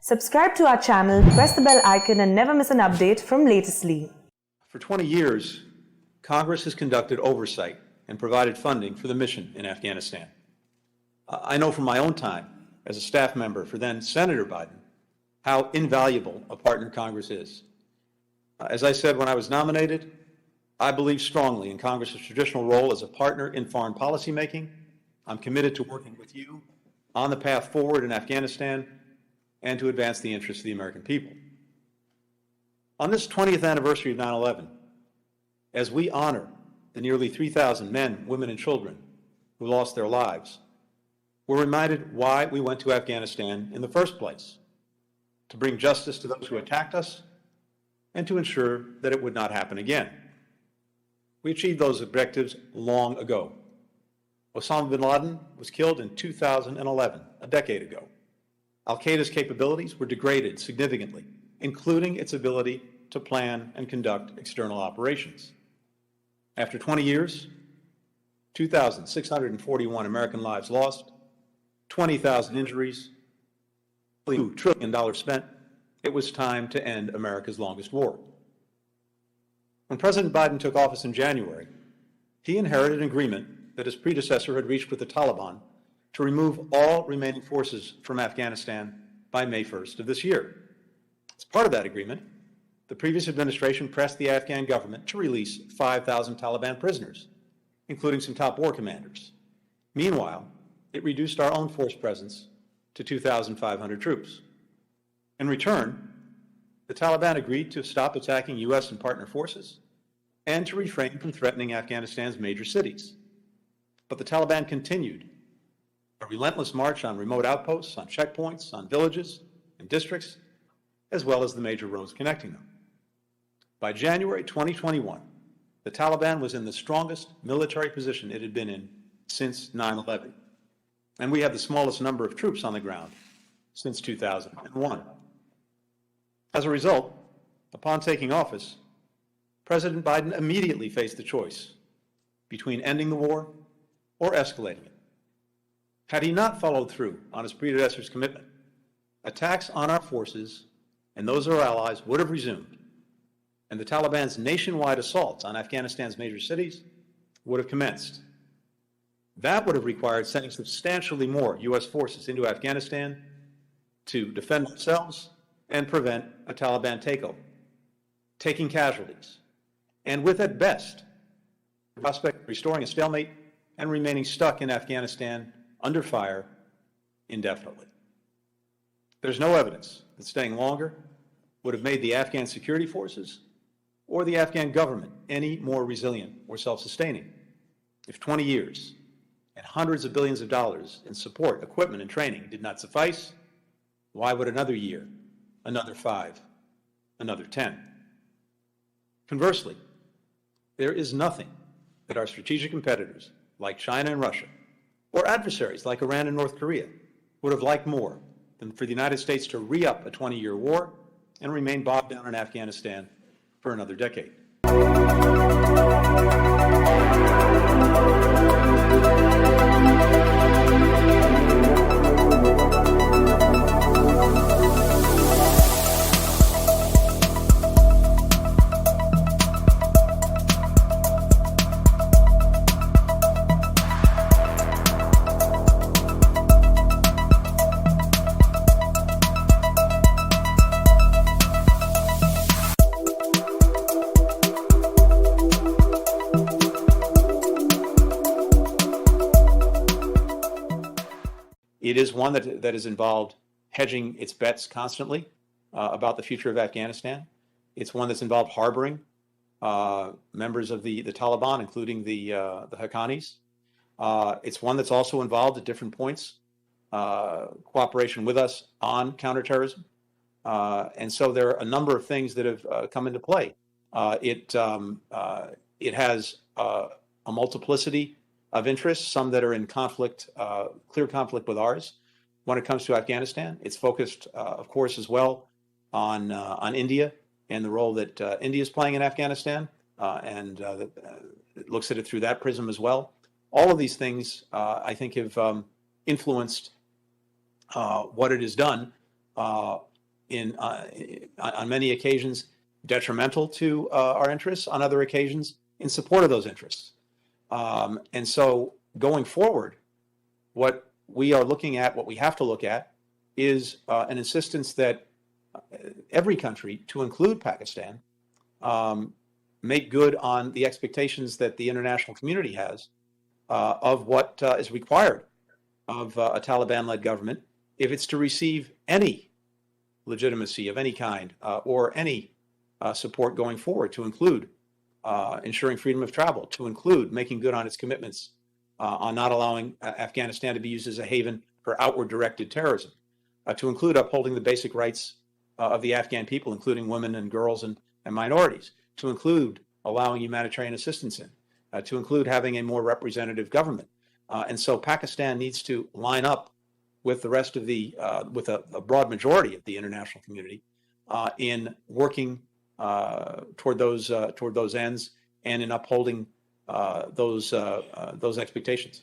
Subscribe to our channel, press the bell icon and never miss an update from Latestly. For 20 years, Congress has conducted oversight and provided funding for the mission in Afghanistan. I know from my own time as a staff member for then Senator Biden how invaluable a partner Congress is. As I said when I was nominated, I believe strongly in Congress's traditional role as a partner in foreign policy making. I'm committed to working with you on the path forward in Afghanistan and to advance the interests of the American people. On this 20th anniversary of 9/11, as we honor the nearly 3,000 men, women, and children who lost their lives, we're reminded why we went to Afghanistan in the first place: to bring justice to those who attacked us and to ensure that it would not happen again. We achieved those objectives long ago. Osama bin Laden was killed in 2011, a decade ago. Al-Qaeda's capabilities were degraded significantly, including its ability to plan and conduct external operations. After 20 years, 2,641 American lives lost, 20,000 injuries, $2 trillion spent, it was time to end America's longest war. When President Biden took office in January, he inherited an agreement that his predecessor had reached with the Taliban to remove all remaining forces from Afghanistan by May 1st of this year. As part of that agreement, the previous administration pressed the Afghan government to release 5,000 Taliban prisoners, including some top war commanders. Meanwhile, it reduced our own force presence to 2,500 troops. In return, the Taliban agreed to stop attacking U.S. and partner forces and to refrain from threatening Afghanistan's major cities. But the Taliban continued a relentless march on remote outposts, on checkpoints, on villages and districts, as well as the major roads connecting them. By January 2021, the Taliban was in the strongest military position it had been in since 9/11, and we have the smallest number of troops on the ground since 2001. As a result, upon taking office, President Biden immediately faced the choice between ending the war or escalating it. Had he not followed through on his predecessor's commitment, attacks on our forces and those of our allies would have resumed, and the Taliban's nationwide assaults on Afghanistan's major cities would have commenced. That would have required sending substantially more U.S. forces into Afghanistan to defend themselves and prevent a Taliban takeover, taking casualties, and with, at best, the prospect of restoring a stalemate and remaining stuck in Afghanistan under fire indefinitely. There's no evidence that staying longer would have made the Afghan security forces or the Afghan government any more resilient or self-sustaining. If 20 years and hundreds of billions of dollars in support, equipment, and training did not suffice, why would another year, another 5, another 10? Conversely, there is nothing that our strategic competitors like China and Russia, or adversaries like Iran and North Korea, would have liked more than for the United States to re-up a 20-year war and remain bogged down in Afghanistan for another decade. It is one that has involved hedging its bets constantly about the future of Afghanistan. It's one that's involved harboring members of the Taliban, including the Haqqanis. It's one that's also involved at different points cooperation with us on counterterrorism. And so there are a number of things that have come into play. It has a multiplicity of interests, some that are in conflict, clear conflict with ours. When it comes to Afghanistan, it's focused, of course, as well on India and the role that India is playing in Afghanistan, and it looks at it through that prism as well. All of these things, I think, have influenced what it has done on many occasions detrimental to our interests, on other occasions in support of those interests. And so going forward, what we are looking at, what we have to look at, is an insistence that every country, to include Pakistan, make good on the expectations that the international community has of what is required of a Taliban-led government if it's to receive any legitimacy of any kind or any support going forward, to include ensuring freedom of travel, to include making good on its commitments on not allowing Afghanistan to be used as a haven for outward-directed terrorism, to include upholding the basic rights of the Afghan people, including women and girls and minorities, to include allowing humanitarian assistance in, to include having a more representative government. And so Pakistan needs to line up with the rest of with a broad majority of the international community in working toward those ends and in upholding those expectations.